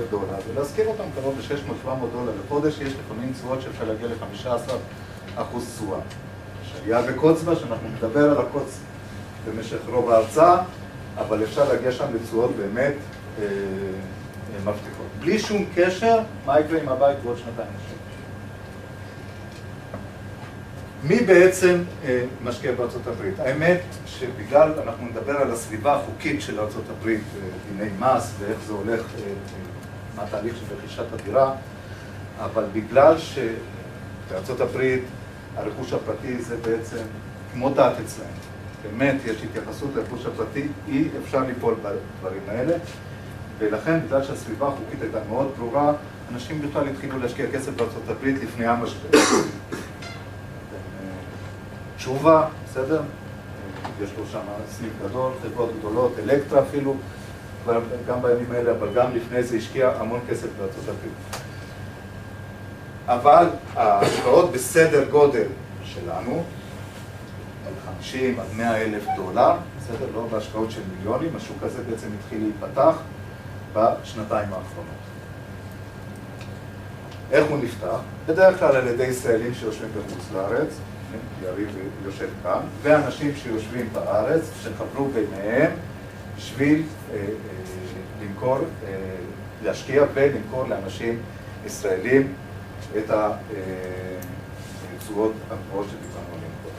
דולר, ולהזכיר אותם קרוב ל$600-700 לחודש, יש לפעמים תשואות שאפשר להגיע ל-15% תשואה. שהיה בקוצבה, שאנחנו נדבר על הקוץ במשך רוב ההרצאה, אבל אפשר להגיע שם לתשואות באמת מבטיחות. בלי שום קשר, מה יקרה עם הבית בעוד שנתיים נשאר. מי בעצם משקיע בארצות הברית? האמת שבגלל, אנחנו נדבר על הסביבה החוקית של ארצות הברית, דיני מס ואיך זה הולך, מה התהליך של רכישת הדירה, אבל בגלל שבארצות הברית הרכוש הפרטי זה בעצם כמו דת אצלם. באמת יש התייחסות לרכוש הפרטי, אי אפשר ליפול בדברים האלה, ולכן בגלל שהסביבה החוקית הייתה מאוד ברורה, אנשים בכלל התחילו להשקיע כסף בארצות הברית לפני המשבר. תשובה, בסדר? יש לו שם סניף גדול, חברות גדולות, אלקטרה אפילו, גם בימים האלה, אבל גם לפני זה השקיע המון כסף בארצות הברית. אבל ההשקעות בסדר גודל שלנו, על 50 עד 100 אלף דולר, בסדר? לא בהשקעות של מיליונים, השוק הזה בעצם התחיל להיפתח בשנתיים האחרונות. איך הוא נפתח? בדרך כלל על ידי ישראלים שיושבים בחוץ לארץ, יריב יושב כאן, ואנשים שיושבים בארץ, שחברו ביניהם בשביל למכור, להשקיע ולמכור לאנשים ישראלים את התשואות הגבוהות שדיברנו עליהן קודם.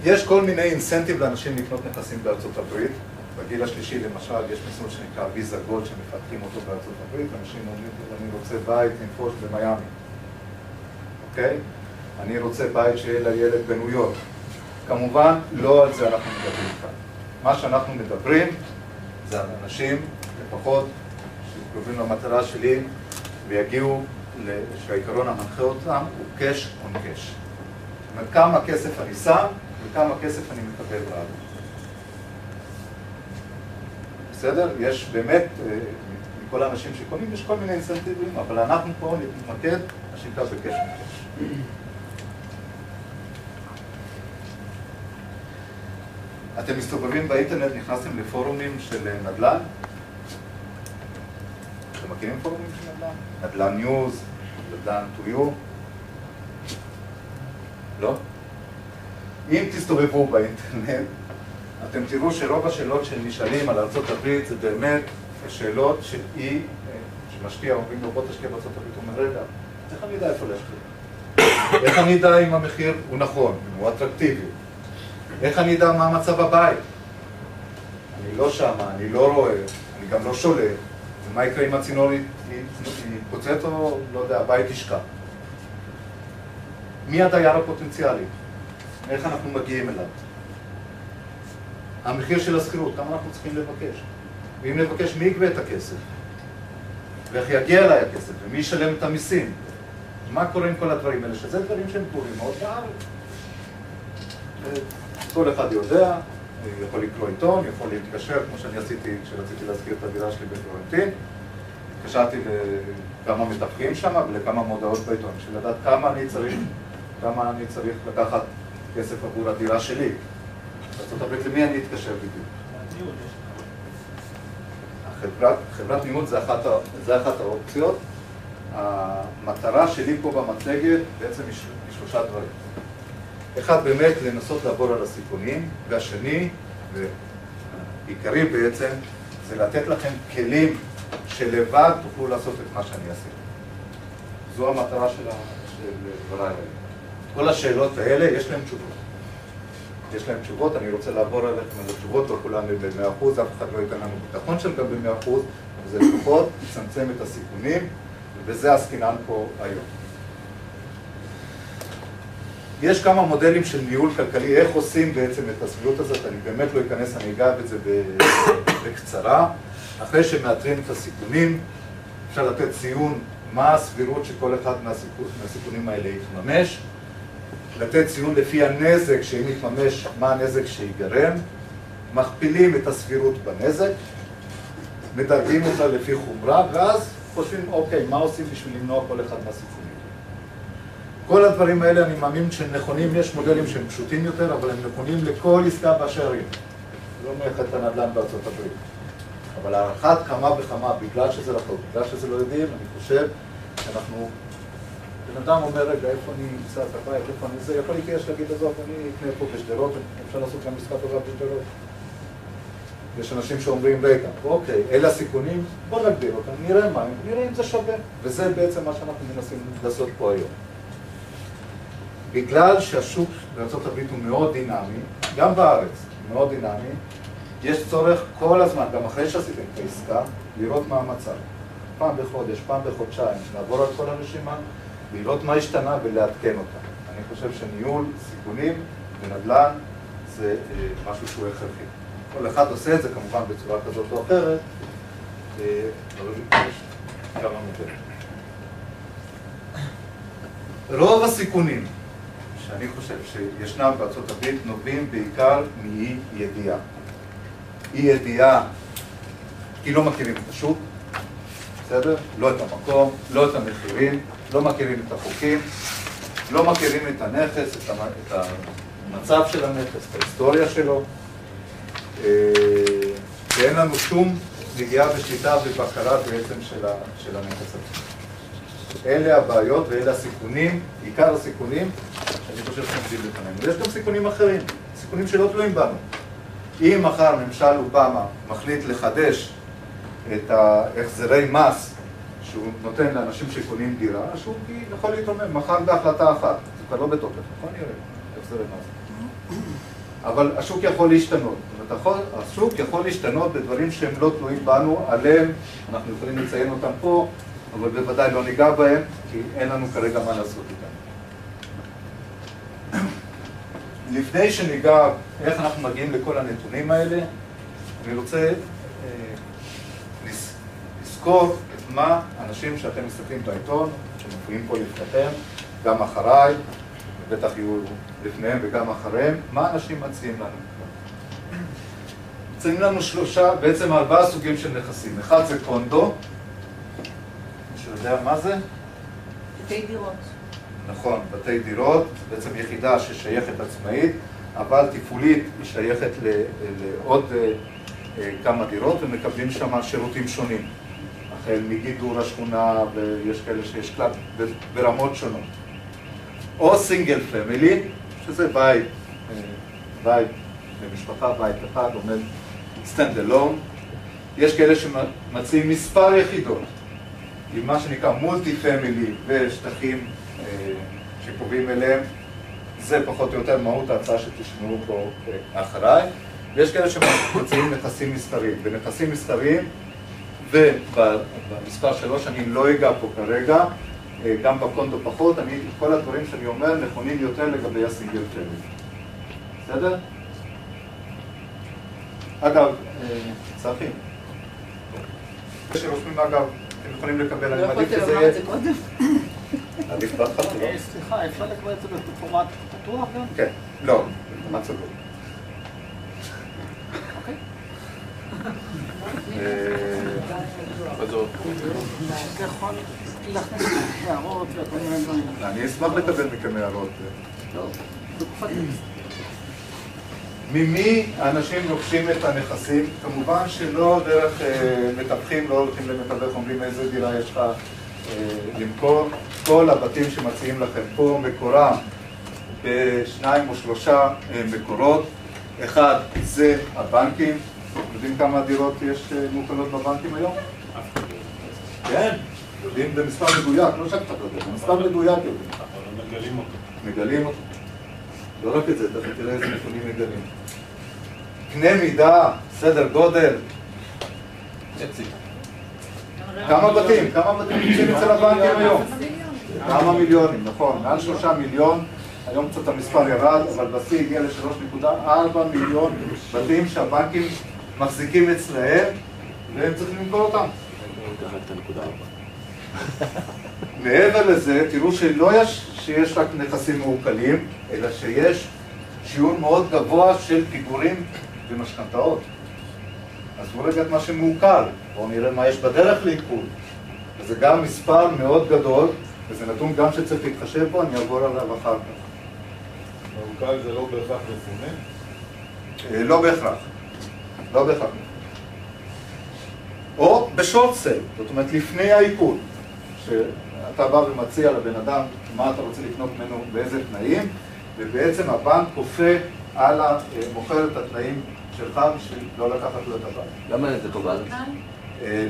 יש כל מיני אינסנטיב לאנשים לקנות נכסים בארצות הברית. בגיל השלישי למשל יש מסלול שנקרא ויזה גולד שמפתחים אותו בארצות הברית. אנשים אומרים, אני רוצה בית לנפוש במיאמי. אוקיי? אני רוצה בית שיהיה לילד בניו יורק. כמובן, לא על זה אנחנו מדברים כאן. מה שאנחנו מדברים זה על אנשים, לפחות, שקרובים למטרה שלי, ויגיעו שהעיקרון המנחה אותם הוא cash on cash. זאת אומרת, כמה כסף אני שם וכמה כסף אני מקבל בארץ. בסדר? יש באמת, מכל האנשים שקונים, יש כל מיני אינסנטיבים, אבל אנחנו פה נתמקד, השיקה ב-cash on cash. אתם מסתובבים באינטרנט, נכנסתם לפורומים של נדל"ן? אתם מכירים פורומים של נדל"ן? נדל"ן ניוז, נדל"ן to you? לא? אם תסתובבו באינטרנט, אתם תראו שרוב השאלות שנשאלים על ארצות הברית זה באמת שאלות שמשקיע, אומרים לו בוא תשקיע בארצות הברית, הוא אומר רגע, איך אני יודע איפה להשקיע? איך אני יודע אם המחיר הוא נכון, אם הוא אטרקטיבי? איך אני יודע מה מצב הבית? אני לא שם, אני לא רואה, אני גם לא שולט. ומה יקרה אם הצינור יתפוצץ או, לא יודע, הבית ישקע? מי הדייר הפוטנציאלי? איך אנחנו מגיעים אליו? המחיר של השכירות, כמה אנחנו צריכים לבקש? ואם נבקש, מי יגבה את הכסף? ואיך יגיע אליי הכסף? ומי ישלם את המיסים? מה קורה עם כל הדברים האלה? שזה דברים שהם קורים מאוד בארץ. כל אחד יודע, יכול לקרוא עיתון, יכול להתקשר, כמו שאני עשיתי כשרציתי להזכיר את הדירה שלי בפלורנטין. התקשרתי לכמה מתווכים שם ולכמה מודעות בעיתון, בשביל לדעת כמה אני צריך לקחת כסף עבור הדירה שלי. בארצות הברית, למי אני אתקשר בדיוק? חברת ניהול זה אחת האופציות. המטרה שלי פה במצגת בעצם היא שלושה דברים. אחד, באמת לנסות לעבור על הסיכונים, והשני, ועיקרי בעצם, זה לתת לכם כלים שלבד תוכלו לעשות את מה שאני עשיתי. זו המטרה של דבריי האלה. כל השאלות האלה, יש להם תשובות. יש להם תשובות, אני רוצה לעבור עליכם על התשובות, לא כולן ב-100%, אף אחד לא ייתן לנו ביטחון של גם ב-100%, וזה לפחות יצמצם את הסיכונים, וזה עסקינן פה היום. יש כמה מודלים של ניהול כלכלי, איך עושים בעצם את הסבירות הזאת, אני באמת לא אכנס, אני אגע בזה בקצרה. אחרי שמאתרים את הסיכונים, אפשר לתת ציון מה הסבירות שכל אחד מהסיכונים האלה יתממש, לתת ציון לפי הנזק שאם יתממש, מה הנזק שיגרם, מכפילים את הסבירות בנזק, מדרגים אותה לפי חומרה, ואז חושבים, אוקיי, מה עושים בשביל למנוע כל אחד מהסיכונים? כל הדברים האלה אני מאמין שהם נכונים, יש מודלים שהם פשוטים יותר, אבל הם נכונים לכל עסקה באשר היא. לא מלאכת הנדל"ן בארצות הברית. אבל על אחת כמה וכמה, בגלל שזה רחוק, בגלל שזה לא יודעים, אני חושב שאנחנו... בן אדם אומר, רגע, איפה אני אמצא את הבית, איפה אני זה, יכול להתייאש להגיד עזוב, אני אקנה פה בשדרות, אפשר לעשות גם משחק טובה בשדרות. יש אנשים שאומרים, רגע, אוקיי, אלה הסיכונים, בוא נגדיר אותם, נראה מה הם, נראה אם זה שווה. וזה בעצם מה שאנחנו מנסים לעשות פה היום. בגלל שהשוק בארצות הברית הוא מאוד דינמי, גם בארץ, מאוד דינמי, יש צורך כל הזמן, גם אחרי שעשיתם את העסקה, לראות מה המצב. פעם בחודש, פעם בחודשיים, לעבור על כל הרשימה, לראות מה השתנה ולעדכן אותה. אני חושב שניהול סיכונים ונדל"ן זה משהו שהוא הכרחי. כל אחד עושה את זה כמובן בצורה כזאת או אחרת, אבל יש כמה מודלים. רוב הסיכונים שאני חושב שישנם בארצות הברית נובעים בעיקר מאי ידיעה. אי ידיעה כי לא מכירים את השוק, בסדר? לא את המקום, לא את המחירים, לא מכירים את החוקים, לא מכירים את הנכס, את המצב של הנכס, את ההיסטוריה שלו, ואין לנו שום נגיעה ושליטה ובקרה בעצם של הנכס הזה. אלה הבעיות ואלה הסיכונים, עיקר הסיכונים שאני חושב שעומדים לפנינו. ויש גם סיכונים אחרים, סיכונים שלא תלויים בנו. אם מחר ממשל אובמה מחליט לחדש את ההחזרי מס שהוא נותן לאנשים שקונים דירה, השוק יכול להתרומם, מחר בהחלטה אחת, זה כבר לא בתוקף, נכון נראה, החזרי מס. אבל השוק יכול להשתנות, השוק יכול להשתנות בדברים שהם לא תלויים בנו, עליהם אנחנו יכולים לציין אותם פה, אבל בוודאי לא ניגע בהם, כי אין לנו כרגע מה לעשות איתם. לפני שניגע איך אנחנו מגיעים לכל הנתונים האלה, אני רוצה לזכור את מה אנשים שאתם מסתכלים בעיתון, שמופיעים פה לפניכם, גם אחריי, בטח יהיו לפניהם וגם אחריהם, מה אנשים מציעים לנו? מציעים לנו בעצם 4 סוגים של נכסים. אחד זה קונדו, מישהו יודע מה זה? בתי דירות. נכון, בתי דירות, בעצם יחידה ששייכת עצמאית, אבל תפעולית היא שייכת לעוד כמה דירות, ומקבלים שם שירותים שונים. החל מגידור השכונה, ויש כאלה שיש קלאב ברמות שונות. או סינגל פמילי, שזה בית למשפחה, בית אחד, עומד סטנד אלון. יש כאלה שמציעים מספר יחידות, עם מה שנקרא מולטי פמילי ושטחים שקובעים אליהם. זה פחות או יותר מהות ההצעה שתשמעו פה אחריי. ויש כאלה שמציעים נכסים מסחריים. בנכסים מסחריים, ובמספר 3 אני לא אגע פה כרגע, גם בקונדו פחות, כל הדברים שאני אומר נכונים יותר לגבי הסינגל פמילי. בסדר? אגב, צחי, שרושמים אגב, אתם יכולים לקבל, אני מעדיף שזה יהיה... עדיף בהתחלה, לא? סליחה, אפשר לקבל את זה בפורמט פתוח גם? כן, לא, בפורמט סגור. אוקיי. אתה יכול להכניס הערות וכל מיני דברים. אני אשמח לקבל מכם הערות. טוב, בתקופת ממי האנשים לוקחים את הנכסים? כמובן שלא דרך מתווכים, לא הולכים למתווך, אומרים איזה דירה יש לך למכור. כל הבתים שמציעים לכם פה מקורם בשניים או 3 מקורות. אחד זה הבנקים. יודעים כמה דירות יש מוכנות בבנקים היום? כן, יודעים במספר מדויק, לא שאתה יודע, במספר מדויק יודעים. אבל מגלים אותו. מגלים אותו. לא רק את זה, תראה איזה נתונים מגלים. קנה מידה, סדר גודל. כמה בתים נמצאים אצל הבנקים היום? כמה מיליונים, נכון. מעל 3 מיליון, היום קצת המספר ירד, אבל בשיא הגיע ל3.4 מיליון בתים שהבנקים מחזיקים אצלהם, והם צריכים למכור אותם. מעבר לזה, תראו שלא שיש רק נכסים מעוקלים, אלא שיש שיעור מאוד גבוה של פיגורים ומשכנתאות. אז בואו רגע את מה שמעוקל, בואו נראה מה יש בדרך לעיקול. זה גם מספר מאוד גדול, וזה נתון גם שצריך להתחשב בו, אני אעבור עליו אחר כך. מעוקל זה לא בהכרח מפונה? לא בהכרח. לא בהכרח. בשורט סייל, זאת אומרת לפני העיקול, שאתה בא ומציע לבן אדם מה אתה רוצה לקנות ממנו, באיזה תנאים, ובעצם הבנק כופה על מוכר את התנאים שלך בשביל לא לקחת לו את הבית. למה זה טובה?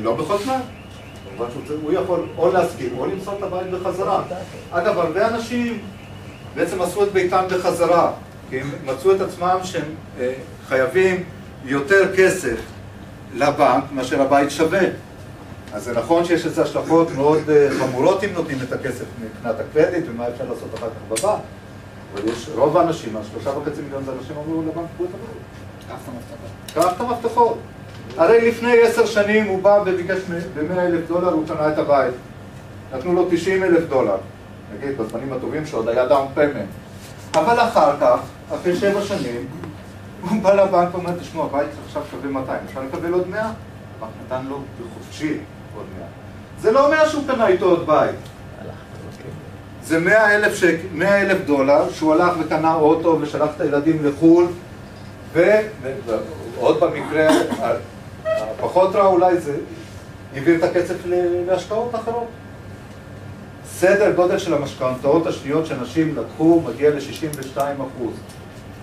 לא בכל תנאי. כמובן שהוא יכול או להסכים או למסור את הבית בחזרה. אגב, הרבה אנשים בעצם עשו את ביתם בחזרה, כי הם מצאו את עצמם שהם חייבים יותר כסף לבנק מאשר הבית שווה. אז זה נכון שיש לזה השלכות מאוד חמורות אם נותנים את הכסף מבחינת הקרדיט ומה אפשר לעשות אחר כך בבנק. אבל יש רוב האנשים, 3.5 מיליון זה אנשים אמרו לבנק, קחו את הבית. קח את המפתחות. הרי לפני 10 שנים הוא בא וביקש ב$100,000, הוא קנה את הבית. נתנו לו $90,000, נגיד, בזמנים הטובים שעוד היה דאון פיימנט. אבל אחר כך, אחרי 7 שנים, הוא בא לבנק ואומר, תשמעו, הבית עכשיו שווה 200, אפשר לקבל עוד 100? הבנק נתן לו בחופשי עוד 100. זה לא אומר שהוא קנה איתו עוד בית. זה $100,000 שהוא הלך וקנה אוטו ושלח את הילדים לחו"ל, ועוד במקרה הפחות רע אולי זה העביר את הכסף להשקעות אחרות. סדר גודל של המשכנתאות השניות שאנשים לקחו מגיע ל-62%. זאת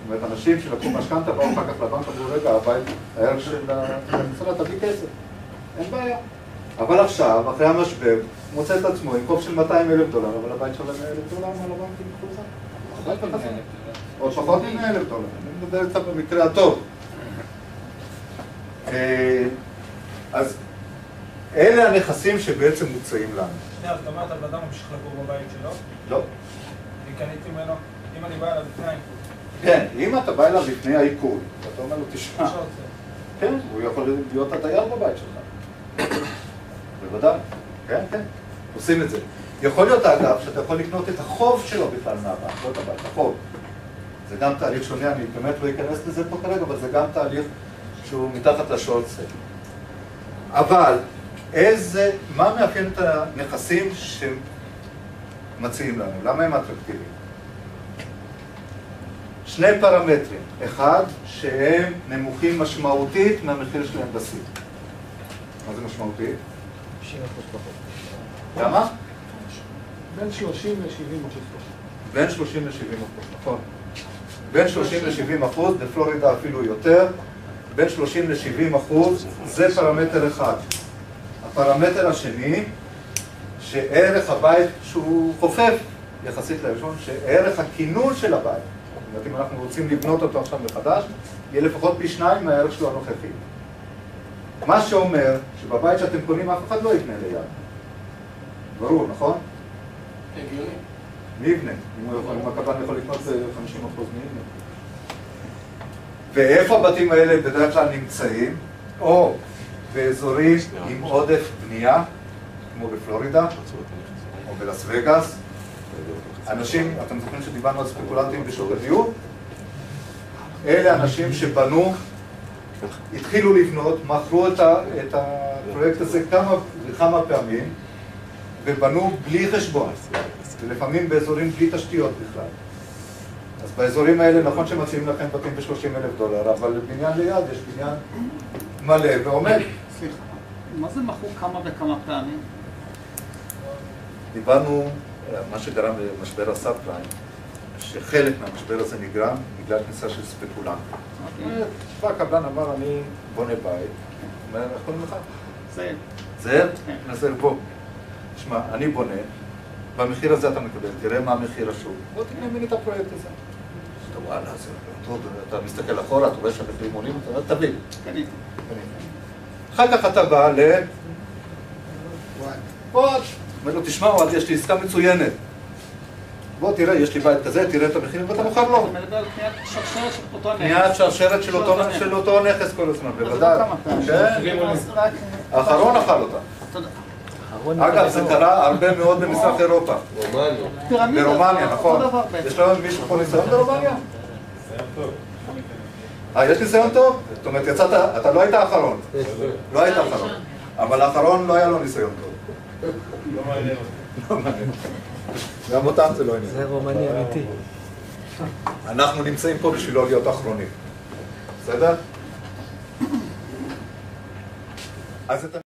אומרת, אנשים שלקחו משכנתה באו אחר כך לבנק אמרו, רגע, הבית, הערך של המשרד, תביא כסף. אין בעיה. אבל עכשיו, אחרי המשבר, מוצא את עצמו עם חוב של $200,000, אבל הבית שווה $100,000, מה לבנקים ייקחו זה? עוד פחות מ$100,000. אני מדבר קצת במקרה הטוב. אז אלה הנכסים שבעצם מוצאים לנו. אז אתה אומרת, הבן אדם ממשיך לגור בבית שלו? לא. אני קניתי ממנו, אם אני בא אליו לפני העיקול. כן, אם אתה בא אליו לפני העיקול, ואתה אומר לו, תשמע, כן, הוא יכול להיות הדייר בבית שלך. בוודאי, כן, כן, עושים את זה. יכול להיות, אגב, שאתה יכול לקנות את החוב שלו בכלל מהבנק, לא את הבית, החוב. זה גם תהליך שונה, אני באמת לא אכנס לזה פה כרגע, אבל זה גם תהליך שהוא מתחת לשורט סייל. אבל מה מאפיין את הנכסים שמציעים לנו? למה הם אטרקטיביים? 2 פרמטרים. אחד, שהם נמוכים משמעותית מהמחיר שלהם בשיא. מה זה משמעותית? 60% פחות. כמה? בין 30 ל-70%. בין 30 ל-70%, נכון. בין 30 ל-70%, בפלורידה אפילו יותר. בין 30 ל-70%, זה פרמטר אחד. הפרמטר השני, שערך הבית שהוא חופף יחסית לראשון, שערך הכינון של הבית, זאת אומרת, אם אנחנו רוצים לבנות אותו עכשיו מחדש, יהיה לפחות פי 2 מהערך שלו הנוכחי. מה שאומר שבבית שאתם קונים אף אחד לא יקנה ליד. ברור, נכון? הגיוני. מי יבנה? אם הקבלן יכול לקנות 50% מיבנה. ואיפה הבתים האלה בדרך כלל נמצאים? או באזורים עם עודף בנייה, כמו בפלורידה, או בלאס וגאס. אנשים, אתם זוכרים שדיברנו על ספקולנטים בשוק הדיור? אלה אנשים שבנו, התחילו לבנות, מכרו את הפרויקט הזה כמה פעמים, ובנו בלי חשבון, ולפעמים באזורים בלי תשתיות בכלל. אז באזורים האלה נכון שמציעים לכם בתים ב$30,000, אבל לבניין ליד יש בניין מלא ועומד. סליחה, מה זה מכרו כמה וכמה פעמים? דיברנו, מה שגרם למשבר הסאב-פריים, שחלק מהמשבר הזה נגרם בגלל כניסה של ספקולנטים. בא הקבלן אמר, אני בונה בית, אומר, איך קוראים לך? זאב. זאב? נזר, בוא. תשמע, אני בונה, במחיר הזה אתה מקבל, תראה מה המחיר השוק. בוא תקנה ממני את הפרויקט הזה. אתה וואלה, זה טוב, אתה מסתכל אחורה, אתה רואה שהמחירים עולים, אתה אומר, תביא. קניתי. אחר כך אתה בא וואט. אומר לו, תשמע, וואט, יש לי עסקה מצוינת. בוא תראה, יש לי בית כזה, תראה את המחירים ואתה מוכר לו. אתה מדבר על קניית שרשרת של אותו נכס. קניית שרשרת של אותו נכס כל הזמן, בוודאי. כן, האחרון אכל אותה. תודה. אגב, זה קרה הרבה מאוד במזרח אירופה. רומניה. ברומניה, נכון. יש לנו מישהו פה ניסיון ברומניה? יש ניסיון טוב? זאת אומרת, יצאת, אתה לא היית האחרון. לא היית האחרון. אבל האחרון לא היה לו ניסיון טוב. לא מעניין. לא מעניין. גם אותם זה לא עניין. זה רומני אמיתי. אנחנו נמצאים פה בשביל לא להיות אחרונים. בסדר? אז אתה...